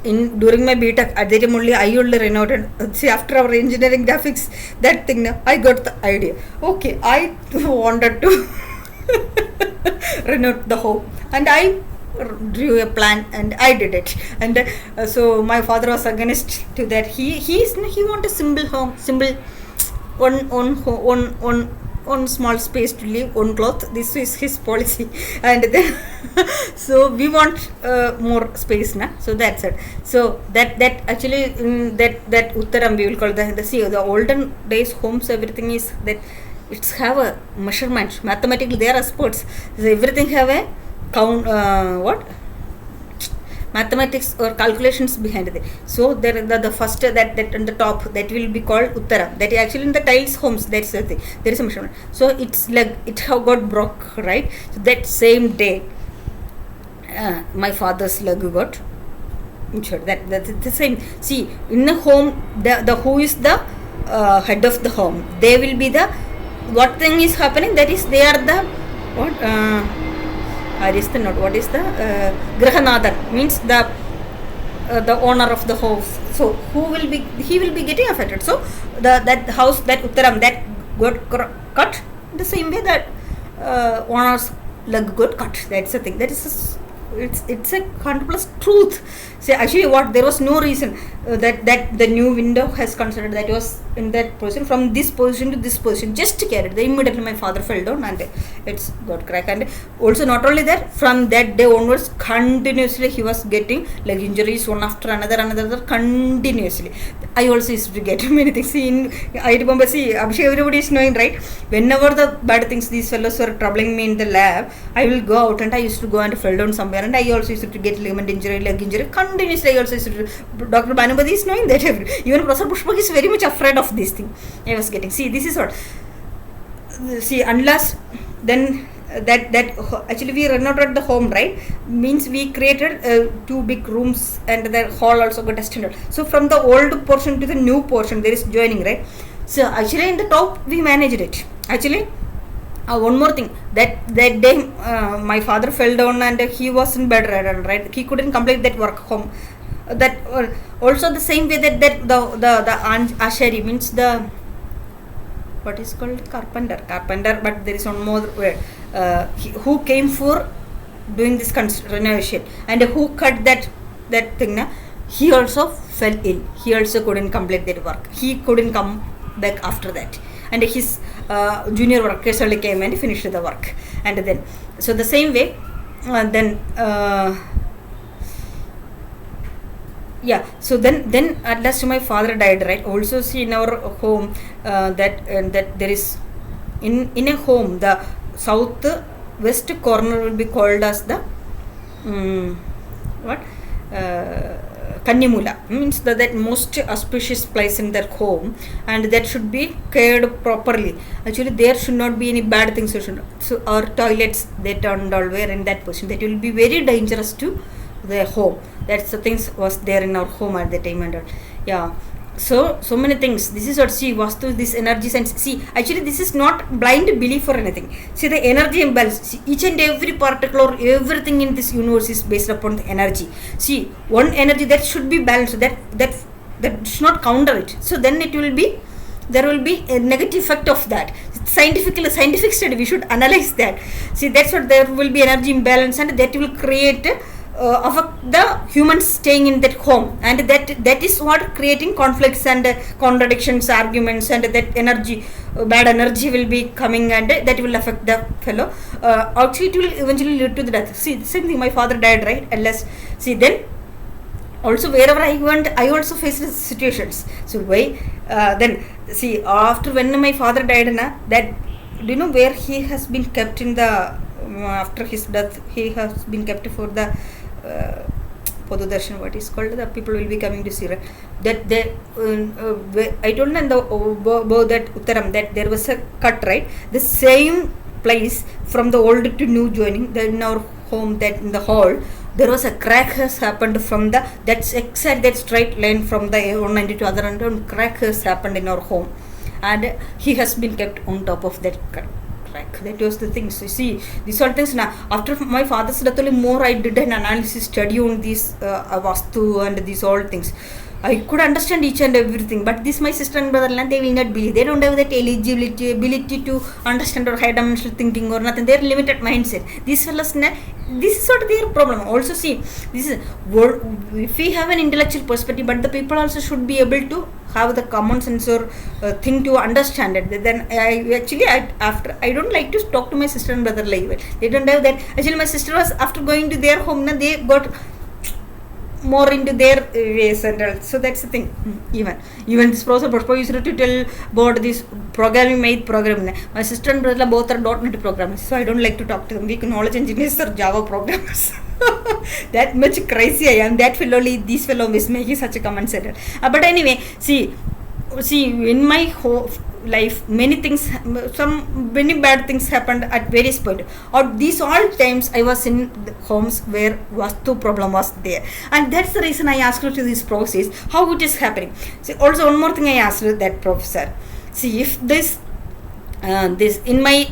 During my BTech, at that time only I only renovated. See, after our engineering graphics, that thing, I got the idea. Okay, I wanted to renovate the home, and I drew a plan and I did it. And so my father was against to that. He want a simple home, simple one one small space to live, one cloth. This is his policy. And then so we want more space na. So that's it. So that actually that uttaram we will call the olden days homes, everything is that it's have a measurement, mathematically they are experts, so everything have a count, mathematics or calculations behind it. So there the first that on the top, that will be called uttara. That actually in the tiles homes, that's the thing, there is a measurement. So it's like it have got broke, right? So that same day my father's leg got injured. That's the same. See, in the home, the who is the head of the home, they will be the what thing is happening, that is they are the what what is the Grahanadar, means the owner of the house. So he will be getting affected. So that house, that uttaram, that got cut the same way that owner's leg got cut. That's the thing. That is it's a 100% truth. See, actually there was no reason that the new window has considered that was in that position, from this position to this position, just to carry it. Immediately my father fell down and it's got cracked. And also not only that, from that day onwards continuously he was getting leg injuries, one after another continuously. I also used to get many things. See, in IIT Bombay, see, everybody is knowing, right? Whenever the bad things, these fellows were troubling me in the lab, I will go out and I used to go and fell down somewhere, and I also used to get ligament injury, leg injury continuously. I also used to, Dr. Banubadi is knowing that. Even Professor Pushpak is very much afraid of this thing I was getting. See, this is what, see, unless then that actually we renovated the home, right? Means we created 2 big rooms, and the hall also got extended. So from the old portion to the new portion there is joining, right? So actually in the top we managed it. Actually one more thing, that day my father fell down and he was in bed, right? He couldn't complete that work home. That also the same way that the ashari, means the what is called carpenter, but there is one more word, who came for doing this renovation and who cut that thing na, he also fell ill. He also couldn't complete that work. He couldn't come back after that, and his junior workers only came and finished the work. And then so the same way so then at last my father died, right? Also see in our home that there is in a home, the south west corner will be called as the Kannimula, means that most auspicious place in that home, and that should be cared properly. Actually there should not be any bad things. So our toilets, they turned all were in that position, that will be very dangerous to the home. That's the things was there in our home at the time. And so many things. This is what, see, Vastu, this energy sense. See, actually this is not blind belief or anything. See, the energy imbalance. See, each and every particle, everything in this universe is based upon the energy. See, one energy that should be balanced, that should not counter it. So then there will be a negative effect of that. Scientific study, we should analyze that. See, that's what, there will be energy imbalance, and that will create affect the humans staying in that home, and that is what creating conflicts and contradictions, arguments, and that energy, bad energy will be coming, and that will affect the fellow. Actually it will eventually lead to the death. See, the same thing, my father died, right? Unless, see, then also wherever I went, I also faced situations. So why then, see, after when my father died, that, do you know where he has been kept in the after his death? He has been kept for the Podudarshan, what is called, the people will be coming to see, right? That they I told them that Uttaram, that there was a cut, right? The same place from the old to new joining, that in our home, that in the hall there was a crack has happened from the, that's exact, that straight line from the 190 to other end, crack has happened in our home, and he has been kept on top of that crack. That was the things. So see, these are things now. After my father's death, only more I did an analysis study on these Vastu and these all things. I could understand each and everything, but this my sister and brother-in-law, they will not believe. They don't have that eligibility, ability to understand or high dimensional thinking or nothing. They're limited mindset. These fellows, this is what their problem. Also, see, this is if we have an intellectual perspective, but the people also should be able to have the common sense or thing to understand it. Then I don't like to talk to my sister and brother like that. They don't have that. Actually, my sister was, after going to their home, they got more into their ways and all. So that's the thing. Even this Professor used to tell about this programming. My sister and brother both are .NET programmers, so I don't like to talk to them. Weak knowledge engineers or Java programmers. That much crazy I am. That fellow, this fellow is making such a comment center. But anyway, see, in my life, many bad things happened at various points. Or these all times I was in homes where Vastu problem was there, and that's the reason I asked her to this process how it is happening. See, also one more thing I asked that professor. See, if this in my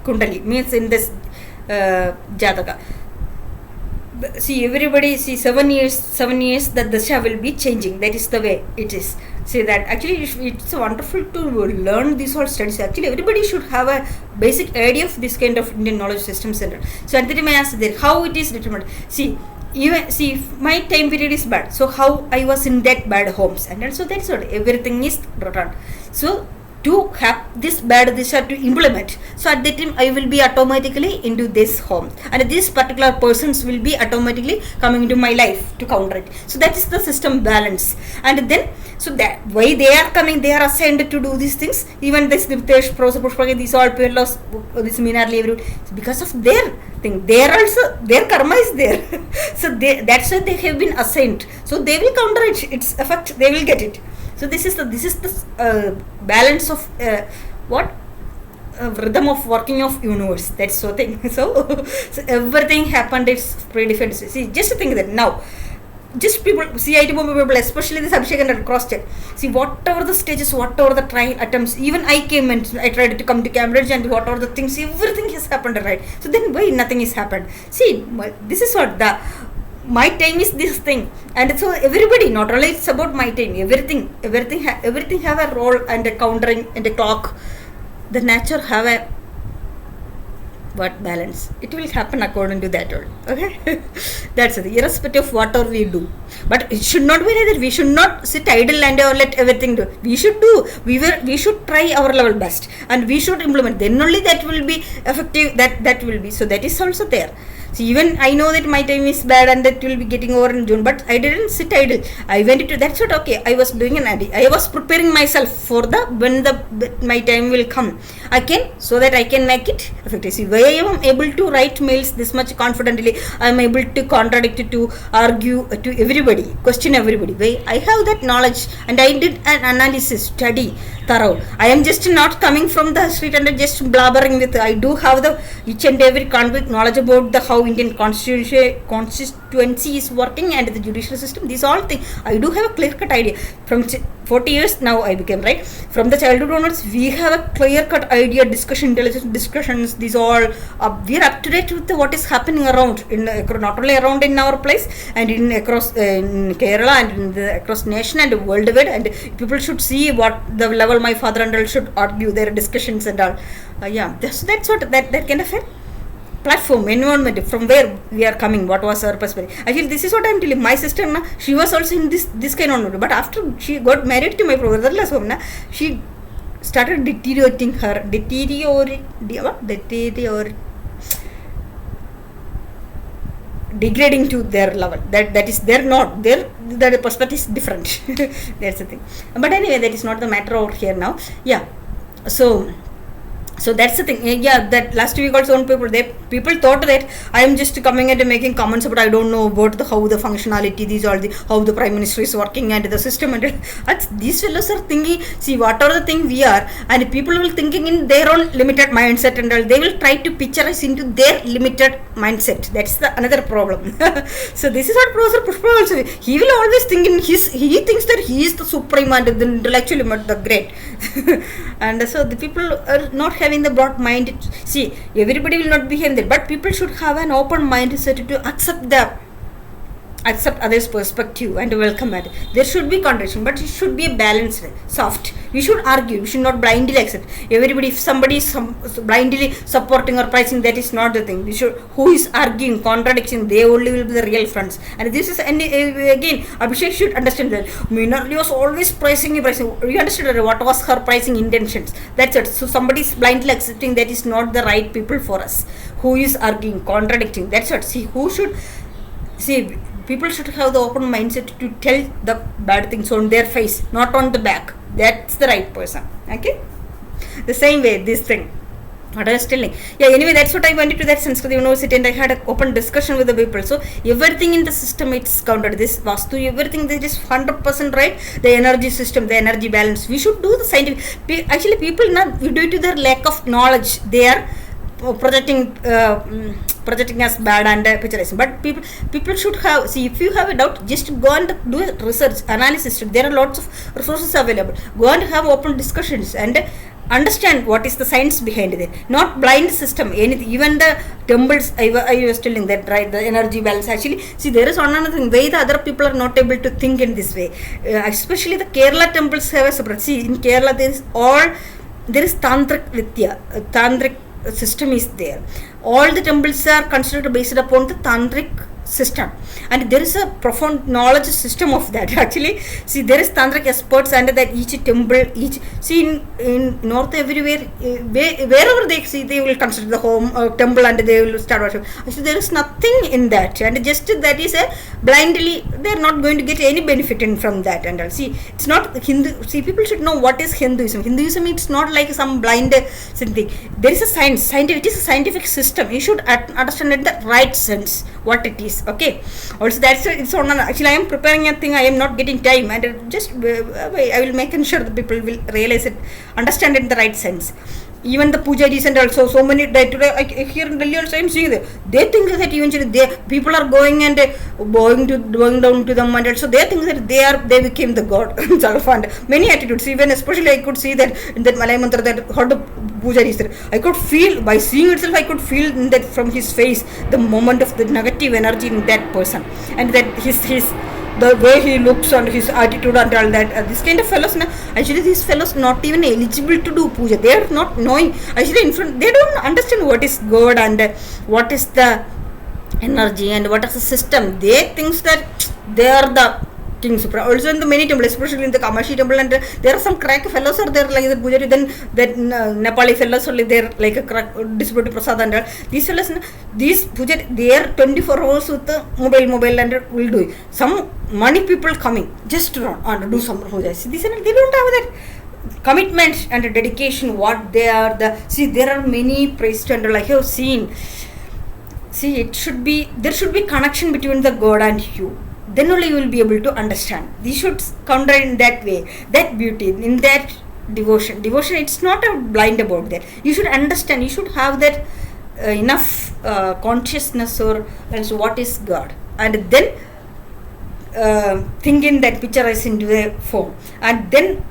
Kundali means in this Jataka. See, everybody, 7 years that Dasha will be changing. That is the way it is. See that actually it's wonderful to learn these all studies. Actually, everybody should have a basic idea of this kind of Indian knowledge system center. So at the time I asked there how it is determined. See, if my time period is bad, so how I was in that bad homes, and also that's what everything is returned. So to have this bad Disha to implement, so at that time I will be automatically into this home, and this particular persons will be automatically coming into my life to counter it. So that is the system balance. And then so that why they are coming, they are assigned to do these things. Even this Nitesh, Professor, these all people, this Minarli, because of their thing, they are also, their karma is there. So that's why they have been assigned. So they will counter it, its effect, they will get it. So this is the balance of rhythm of working of universe. That's so thing. So everything happened. It's predefined. See, just think that now, just people, IITB people, especially this Abhishek and cross check. See, whatever the stages, whatever the trial attempts, even I came and I tried to come to Cambridge, and whatever the things, everything has happened, right? So then why nothing has happened? See, this is what my time is this thing, and so everybody, not only it's about my time, everything have a role and a countering and a clock. The nature have a balance. It will happen according to that all. Okay. That's it, irrespective of whatever we do. But it should not be like that. We should not sit idle and let everything do. We should do. We should try our level best, and we should implement. Then only that will be effective. That will be. So that is also there. See, even I know that my time is bad and that will be getting over in June, but I didn't sit idle. I went into, that's what, okay, I was doing I was preparing myself for when my time will come. So that I can make it effective. See, why I am able to write mails this much confidently, I am able to contradict, to argue to everybody, question everybody. Why? I have that knowledge, and I did an analysis, study, thorough. I am just not coming from the street and just blabbering with, I do have the each and every convict knowledge about the how Indian constituency is working and the judicial system. These all things I do have a clear-cut idea. From 40 years now I became, right? From the childhood onwards, we have a clear-cut idea, intelligence discussions. These all we are up to date with what is happening around not only around in our place and across in Kerala and across nation and worldwide. And people should see what the level my father and all should argue their discussions and all. That's what that kind of a platform, environment, from where we are coming, what was her perspective. I feel this is what I am telling. My sister, she was also in this kind of, but after she got married to my brother-in-law's home, she started deteriorating her, degrading to their level. That is, they're not, their perspective is different. That's the thing. But anyway, that is not the matter over here now. Yeah. So that's the thing. Yeah, that last week also on people thought that I am just coming and making comments, but I don't know about how the functionality, how the Prime Minister is working and the system. And these fellows are thinking, see, what are the thing we are, and people will thinking in their own limited mindset, and they will try to picture us into their limited mindset. That's another problem. So this is what Professor Pushpa also, he will always think he thinks that he is the supreme and the intellectually the great. And so the people are not having the broad mind. See, everybody will not behave that, but people should have an open mindset to accept the accept others' perspective and welcome it. There should be contradiction, but it should be a balanced, soft. We should argue. We should not blindly accept everybody. If somebody is blindly supporting or praising, that is not the thing. We should. Who is arguing, contradicting? They only will be the real friends. And this is, and again, Abhishek should understand that Minarli was always praising. You understood what was her praising intentions. That's it. So somebody is blindly accepting, that is not the right people for us. Who is arguing, contradicting? That's it. See, who should see. People should have the open mindset to tell the bad things on their face, not on the back. That's the right person. Okay? The same way, this thing. What I was telling. Yeah, anyway, that's what I went to that Sanskrit University and I had an open discussion with the people. So, everything in the system, it's counted. This Vastu, everything, they just 100% right. The energy system, the energy balance. We should do the scientific. Actually, people now, due to their lack of knowledge, they are projecting as bad and picturizing. But people should have, see, if you have a doubt, just go and do a research analysis. There are lots of resources available. Go and have open discussions and understand what is the science behind it. Not blind system. Anything, even the temples, I was telling that, right, the energy balance. Actually, see, there is one another thing, why the other people are not able to think in this way. Especially the Kerala temples have a separate. See, in Kerala there is tantric vidya, tantric system is there. All the temples are considered based upon the tantric system, and there is a profound knowledge system of that. Actually, see, there is tantric experts under that each temple, see in north everywhere, wherever they see, they will consider the home temple and they will start worship. Actually, there is nothing in that, and just that is a blindly, they are not going to get any benefit in from that. And see, it's not Hindu. See, people should know what is Hinduism. Hinduism, it's not like some blind thing. There is a science. It is a scientific system. You should understand in the right sense what it is. Okay, also that's it's on. Actually, I am preparing a thing. I am not getting time, and just I will make sure that people will realize it, understand it in the right sense. Even the pujaris and also so many today here in Delhi also I am seeing that they think that eventually people are going and going down to them, and also they think that they became the god and many attitudes. Even especially I could see that in that Malay mantra that how the pujaris there, I could feel by seeing itself, I could feel that from his face the moment of the negative energy in that person, and that his the way he looks and his attitude and all that. This kind of fellows, actually these fellows not even eligible to do puja. They are not knowing. Actually, in front, they don't understand what is God and what is the energy and what is the system. They think that they are the King Supra. Also in the many temples, especially in the Kamashi temple, and there are some crack fellows are there like the Pujari, then that Nepali fellows only there like a crack distribute prasad and these fellows, these Pujari, they are 24 hours with the mobile and will do it. Some money people coming just to run and do some puja. See, they don't have that commitment and dedication. What they are there are many priests and like you have seen. See, there should be connection between the God and you. Then only you will be able to understand. You should counter in that way, that beauty, in that devotion. Devotion, it's not a blind about that. You should understand. You should have that enough consciousness or else what is God, and then think in that picture as into the form, and then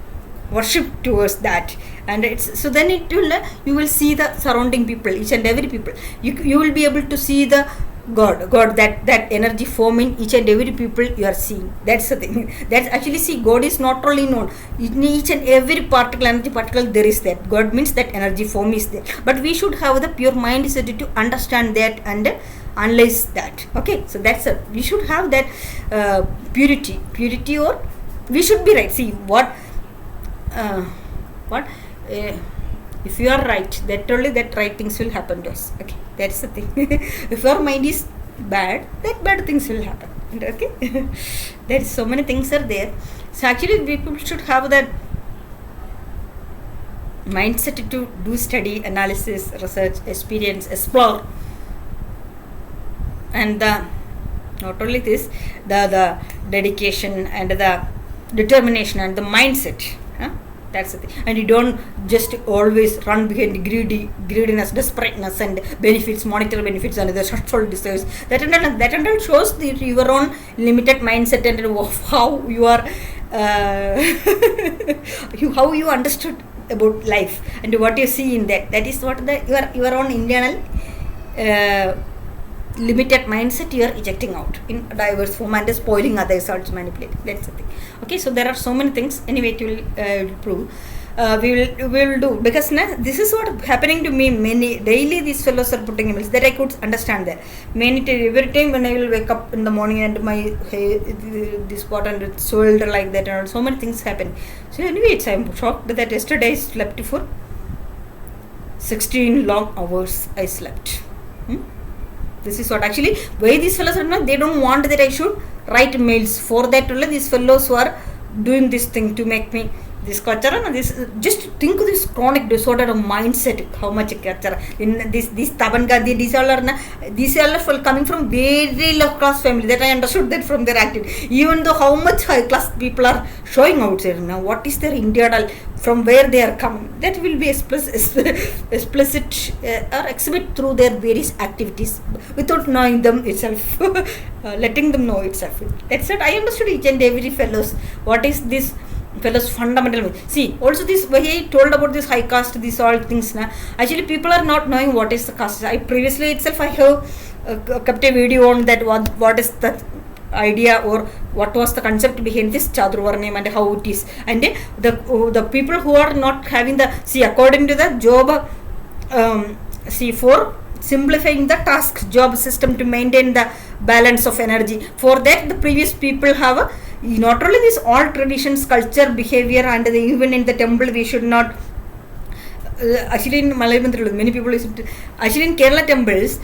worship towards that. And it's so then it will you will see the surrounding people, each and every people. You will be able to see the God, that energy form in each and every people you are seeing. That's the thing. That's actually, see, God is not only known. In each and every energy particle, there is that. God means that energy form is there. But we should have the pure mindset to understand that and analyze that. Okay, so that's it. We should have that purity, or we should be right. See, if you are right, that only that right things will happen to us. Okay, that's the thing. If your mind is bad, that bad things will happen. Okay, there's so many things are there. So actually, people should have that mindset to do study, analysis, research, experience, explore, and not only this, the dedication and the determination and the mindset. That's the thing. And you don't just always run behind greediness, desperateness, and benefits, monetary benefits, and the shortfall desires. That and all shows your own limited mindset and how you are, how you understood about life and what you see in that. That is what your own internal limited mindset you are ejecting out in diverse form and spoiling others, also manipulating. That's the thing. Okay, so there are so many things. Anyway, it will prove. We will do, because this is what happening to me. Many daily these fellows are putting emails that I could understand that. Every time when I will wake up in the morning and my this spot and it's shoulder like that, and so many things happen. So anyway, I'm shocked that yesterday I slept for 16 long hours. I slept. This is what actually why these fellows are not. They don't want that I should write mails. For that only these fellows who are doing this thing to make me this culture, and this just think of this chronic disorder of mindset, how much culture in this Taban Gandhi, these all are coming from very low class family. That I understood that from their activity. Even though how much high class people are showing outside now, what is their India, from where they are coming, that will be explicit or exhibit through their various activities without knowing them itself, letting them know itself. That's what I understood each and every fellows. What is this fellows fundamental? See, also this way he told about this high caste, these all things. Actually, people are not knowing what is the caste. I previously itself I have kept a video on that. What is the idea or what was the concept behind this Chaturvarnam and how it is, and the people who are not having the, see, according to the job, for simplifying the task job system to maintain the balance of energy, for that the previous people have not only this all traditions, culture, behavior, and even in the temple we should not actually in Malayalam many people actually in Kerala temples.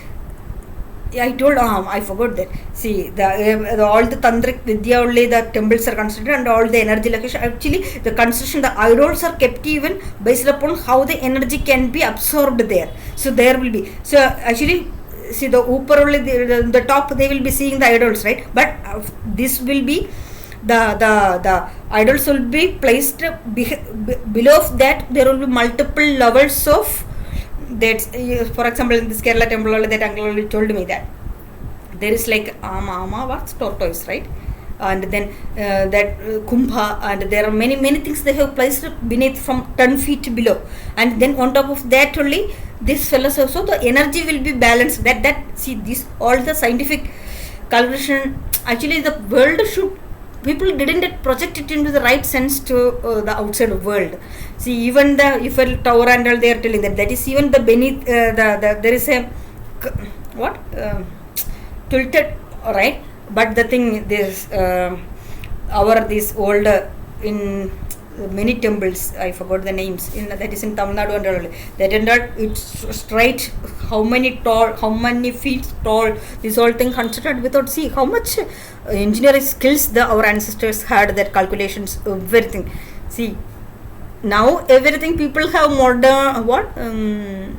I told I forgot that. See, the all the tantric vidya only the temples are constructed, and all the energy location. Actually, the construction, the idols are kept even based upon how the energy can be absorbed there. So there will be. So actually, see the upper only the top they will be seeing the idols, right? But this will be the idols will be placed below that. There will be multiple levels of. That's for example in this Kerala temple, that uncle told me that there is like what's tortoise, right? And then that kumbha, and there are many things they have placed beneath from 10 feet below, and then on top of that only this fellows also the energy will be balanced. That see this all the scientific calculation. Actually, the world should. People didn't project it into the right sense to the outside world. See, even the Eiffel Tower and all, they are telling that is even the beneath there is a what tilted, right? But the thing this this old in many temples, I forgot the names, that is in Tamil Nadu and all, that and all, it's straight how many feet tall, this whole thing considered without, see how much engineering skills our ancestors had, that calculations, everything. See, now everything people have modern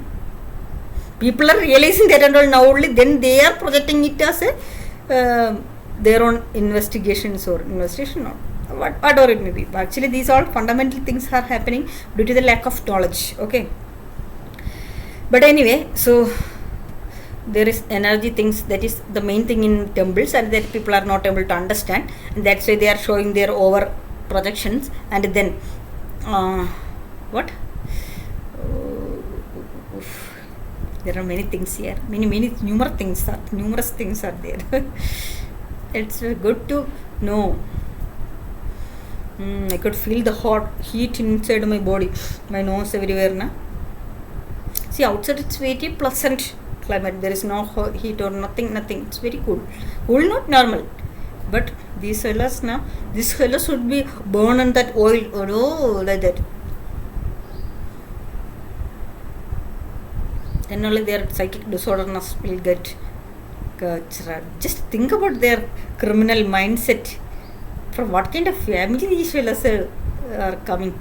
people are realizing that and all now only, then they are projecting it as a their own investigations or investigation or whatever it may be. But actually these all fundamental things are happening due to the lack of knowledge. Okay, but anyway, so there is energy things, that is the main thing in temples, and that people are not able to understand, and that's why they are showing their over projections. And then what there are many things here, numerous things are there. It's good to know. I could feel the hot heat inside my body, my nose, everywhere. See, outside it's very pleasant climate. There is no heat or nothing. It's very cool, not normal. But these fellows should be burned on that oil or like that. Then only their psychic disorders will get. Just think about their criminal mindset. From what kind of family these fellows are coming.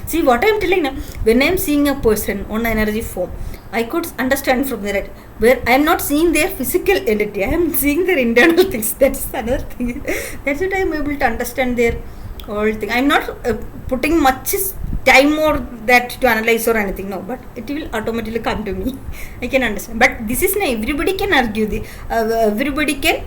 See what I am telling now, when I am seeing a person on energy form, I could understand from there, where I am not seeing their physical entity, I am seeing their internal things. That's another thing. That's what I am able to understand their whole thing. I am not putting much time or that to analyze or anything, no, but it will automatically come to me. I can understand. But this is not everybody can argue. Everybody can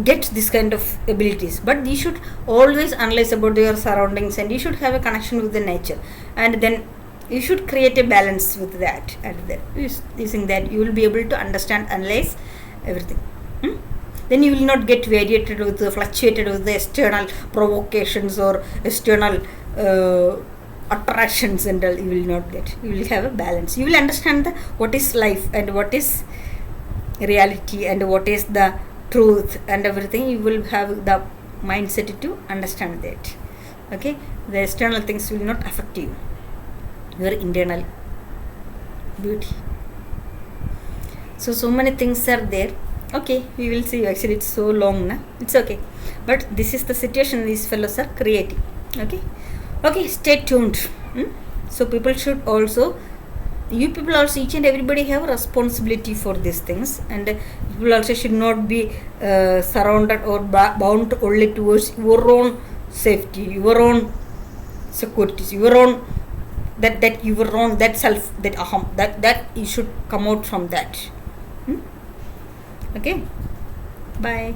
get this kind of abilities, but you should always analyze about your surroundings, and you should have a connection with the nature, and then You should create a balance with that, and then using that you will be able to understand, analyze everything. Then you will not get variated with fluctuated with the external provocations or external attractions, and all. You will not get. You will have a balance. You will understand what is life and what is reality and what is the truth and everything. You will have the mindset to understand that. Okay, the external things will not affect you, your internal beauty. So many things are there. Okay, we will see. Actually, it's so long, na? It's okay, but this is the situation these fellows are creating. Okay, stay tuned. So people should also, you people also, each and everybody have a responsibility for these things, and people also should not be surrounded or bound only towards your own safety, your own securities, your own that your own, that self, that aham, that you should come out from that. Okay, bye.